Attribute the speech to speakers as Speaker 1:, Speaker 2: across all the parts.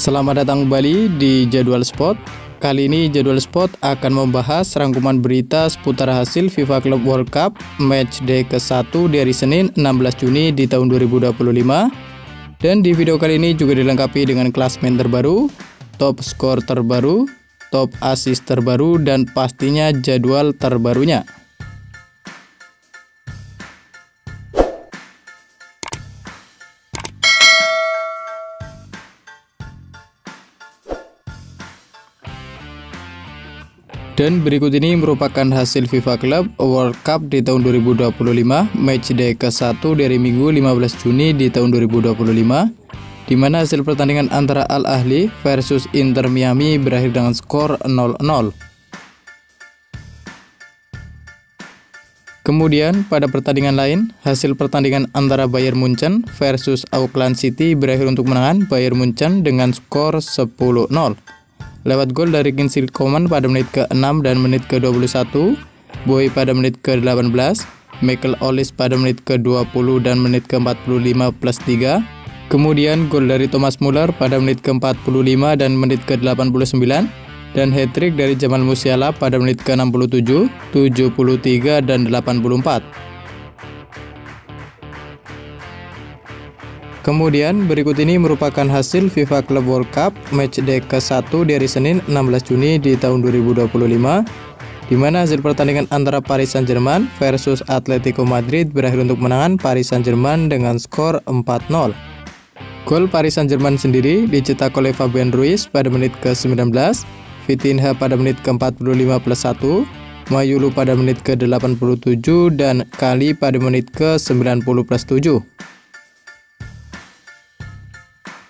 Speaker 1: Selamat datang kembali di Jadwal Spot. Kali ini Jadwal Spot akan membahas rangkuman berita seputar hasil FIFA Club World Cup Matchday ke-1 di hari Senin 16 Juni di tahun 2025. Dan di video kali ini juga dilengkapi dengan klasmen terbaru, top skor terbaru, top assist terbaru, dan pastinya jadwal terbarunya. Dan berikut ini merupakan hasil FIFA Club World Cup di tahun 2025 Matchday ke-1 dari Minggu 15 Juni di tahun 2025, di mana hasil pertandingan antara Al Ahly versus Inter Miami berakhir dengan skor 0-0. Kemudian pada pertandingan lain, hasil pertandingan antara Bayern Munchen versus Auckland City berakhir untuk kemenangan Bayern Munchen dengan skor 10-0. Lewat gol dari Kingsley Coman pada menit ke-6 dan menit ke-21, Boy pada menit ke-18, Michael Olise pada menit ke-20 dan menit ke-45 plus 3. Kemudian gol dari Thomas Muller pada menit ke-45 dan menit ke-89, dan hat-trick dari Jamal Musiala pada menit ke-67, 73 dan 84. Kemudian berikut ini merupakan hasil FIFA Club World Cup Matchday ke-1 di hari Senin 16 Juni di tahun 2025, di mana hasil pertandingan antara Paris Saint-Germain versus Atletico Madrid berakhir untuk kemenangan Paris Saint-Germain dengan skor 4-0. Gol Paris Saint-Germain sendiri dicetak oleh Fabian Ruiz pada menit ke-19, Vitinha pada menit ke-45 plus 1, Mayulu pada menit ke-87, dan Kali pada menit ke-90 plus 7.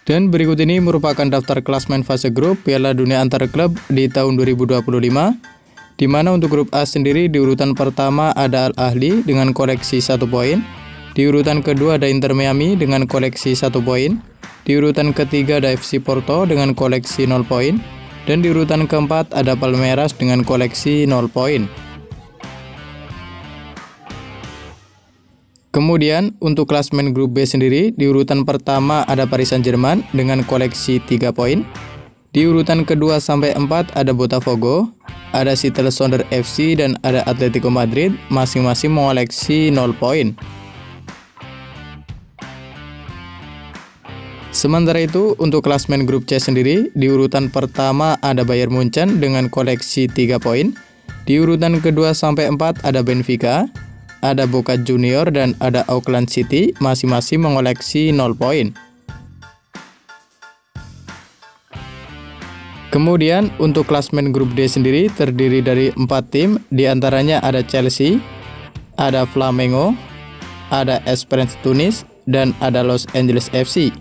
Speaker 1: Dan berikut ini merupakan daftar klasmen fase grup Piala Dunia Antar Klub di tahun 2025, di mana untuk grup A sendiri di urutan pertama ada Al Ahly dengan koleksi 1 poin, di urutan kedua ada Inter Miami dengan koleksi 1 poin, di urutan ketiga ada FC Porto dengan koleksi 0 poin, dan di urutan keempat ada Palmeiras dengan koleksi 0 poin. Kemudian untuk klasmen grup B sendiri, di urutan pertama ada Paris Saint-Germain dengan koleksi 3 poin. Di urutan kedua sampai 4 ada Botafogo, ada Seattle Sounders FC, dan ada Atletico Madrid, masing-masing mengoleksi 0 poin. Sementara itu untuk klasmen grup C sendiri, di urutan pertama ada Bayern Munchen dengan koleksi 3 poin. Di urutan kedua sampai 4 ada Benfica, ada Boca Junior, dan ada Auckland City, masing-masing mengoleksi 0 poin. Kemudian untuk klasmen grup D sendiri terdiri dari 4 tim, diantaranya ada Chelsea, ada Flamengo, ada Esperance Tunis, dan ada Los Angeles FC.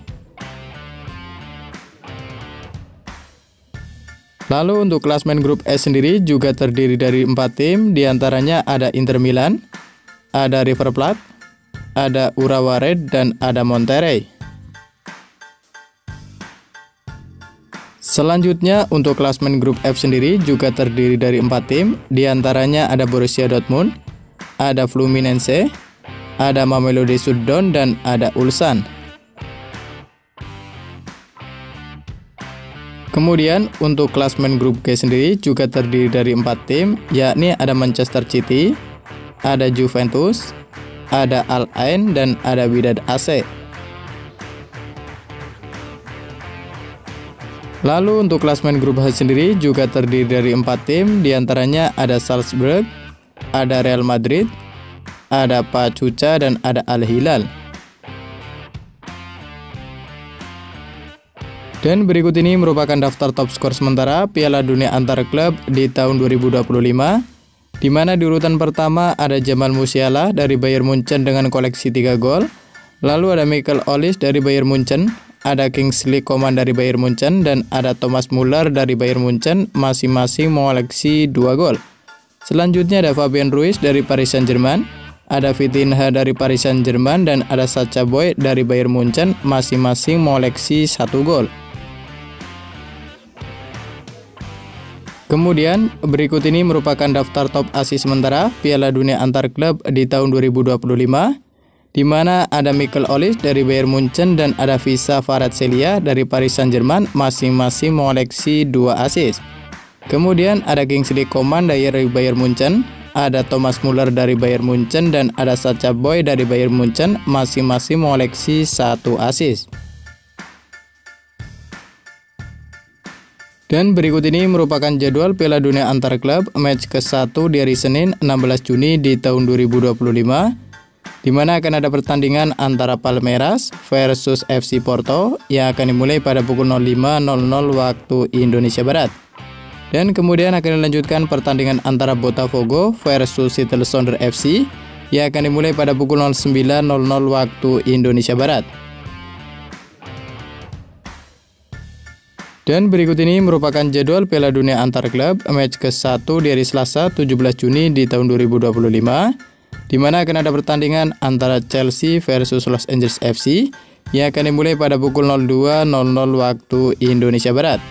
Speaker 1: Lalu untuk klasmen grup E sendiri juga terdiri dari 4 tim, diantaranya ada Inter Milan, ada River Plate, ada Urawa Red, dan ada Monterrey. Selanjutnya untuk klasmen grup F sendiri juga terdiri dari 4 tim, diantaranya ada Borussia Dortmund, ada Fluminense, ada Mamelodi Sundowns, dan ada Ulsan. Kemudian untuk klasmen grup G sendiri juga terdiri dari 4 tim, yakni ada Manchester City, ada Juventus, ada Al Ain, dan ada Wydad AC. Lalu untuk klasmen grup H sendiri juga terdiri dari 4 tim, diantaranya ada Salzburg, ada Real Madrid, ada Pachuca, dan ada Al Hilal. Dan berikut ini merupakan daftar top skor sementara Piala Dunia Antar Klub di tahun 2025, di mana di urutan pertama ada Jamal Musiala dari Bayern Munchen dengan koleksi 3 gol. Lalu ada Michael Olise dari Bayern Munchen, ada Kingsley Coman dari Bayern Munchen, dan ada Thomas Muller dari Bayern Munchen, masing-masing mengoleksi 2 gol. Selanjutnya ada Fabian Ruiz dari Paris Saint-Germain, ada Vitinha dari Paris Saint-Germain, dan ada Sacha Boey dari Bayern Munchen, masing-masing mengoleksi 1 gol. Kemudian berikut ini merupakan daftar top assist sementara Piala Dunia Antar Klub di tahun 2025, di mana ada Michael Olise dari Bayern Munchen dan ada Visa Kvaratskhelia dari Paris Saint-Germain, masing-masing mengoleksi 2 assist. Kemudian ada Kingsley Coman dari Bayern Munchen, ada Thomas Müller dari Bayern Munchen, dan ada Sacha Boey dari Bayern Munchen, masing-masing mengoleksi 1 assist. Dan berikut ini merupakan jadwal Piala Dunia antar klub match ke-1 di hari Senin 16 Juni di tahun 2025, di mana akan ada pertandingan antara Palmeiras versus FC Porto yang akan dimulai pada pukul 05.00 waktu Indonesia Barat. Dan kemudian akan dilanjutkan pertandingan antara Botafogo versus Seattle Sounders FC yang akan dimulai pada pukul 09.00 waktu Indonesia Barat. Dan berikut ini merupakan jadwal Piala Dunia antar klub match ke-1 di hari Selasa 17 Juni di tahun 2025, di mana akan ada pertandingan antara Chelsea versus Los Angeles FC yang akan dimulai pada pukul 02.00 waktu Indonesia Barat.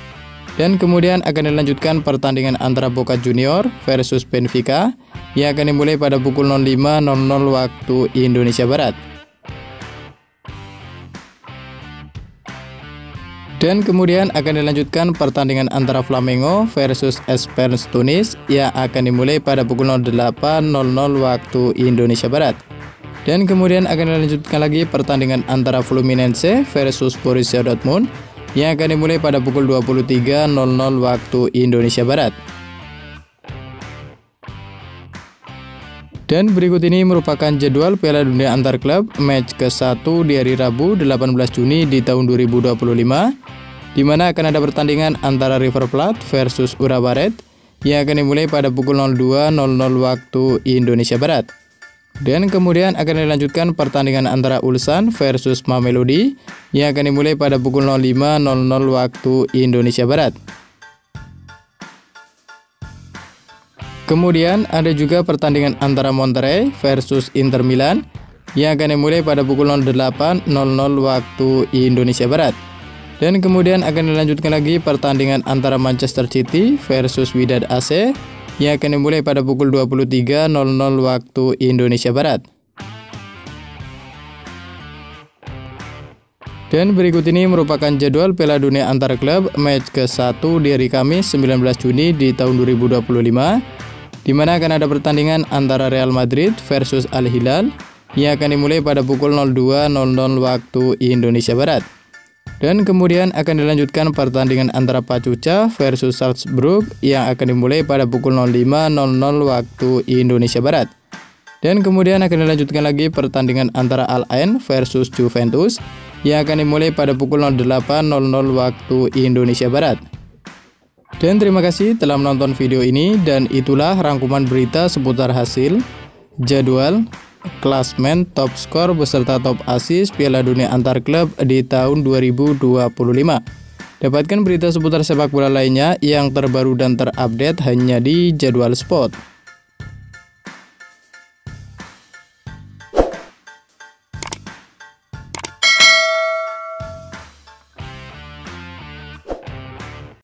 Speaker 1: Dan kemudian akan dilanjutkan pertandingan antara Boca Juniors versus Benfica yang akan dimulai pada pukul 05.00 waktu Indonesia Barat. Dan kemudian akan dilanjutkan pertandingan antara Flamengo versus Esperance Tunis yang akan dimulai pada pukul 08.00 waktu Indonesia Barat. Dan kemudian akan dilanjutkan lagi pertandingan antara Fluminense versus Borussia Dortmund yang akan dimulai pada pukul 23.00 waktu Indonesia Barat. Dan berikut ini merupakan jadwal Piala Dunia antar klub match ke-1 di hari Rabu 18 Juni di tahun 2025, di mana akan ada pertandingan antara River Plate versus Ura Barret yang akan dimulai pada pukul 02.00 waktu Indonesia Barat. Dan kemudian akan dilanjutkan pertandingan antara Ulsan versus Mamelodi yang akan dimulai pada pukul 05.00 waktu Indonesia Barat. Kemudian ada juga pertandingan antara Monterrey versus Inter Milan yang akan dimulai pada pukul 08.00 waktu Indonesia Barat. Dan kemudian akan dilanjutkan lagi pertandingan antara Manchester City versus Wydad AC yang akan dimulai pada pukul 23.00 waktu Indonesia Barat. Dan berikut ini merupakan jadwal Piala Dunia antar klub match ke-1 di hari Kamis 19 Juni di tahun 2025, di mana akan ada pertandingan antara Real Madrid versus Al Hilal yang akan dimulai pada pukul 02.00 waktu Indonesia Barat. Dan kemudian akan dilanjutkan pertandingan antara Pachuca versus Salzburg yang akan dimulai pada pukul 05.00 waktu Indonesia Barat. Dan kemudian akan dilanjutkan lagi pertandingan antara Al Ain versus Juventus yang akan dimulai pada pukul 08.00 waktu Indonesia Barat. Dan terima kasih telah menonton video ini, dan itulah rangkuman berita seputar hasil, jadwal, klasmen, top skor beserta top assist Piala Dunia antar klub di tahun 2025. Dapatkan berita seputar sepak bola lainnya yang terbaru dan terupdate hanya di Jadwal Sport.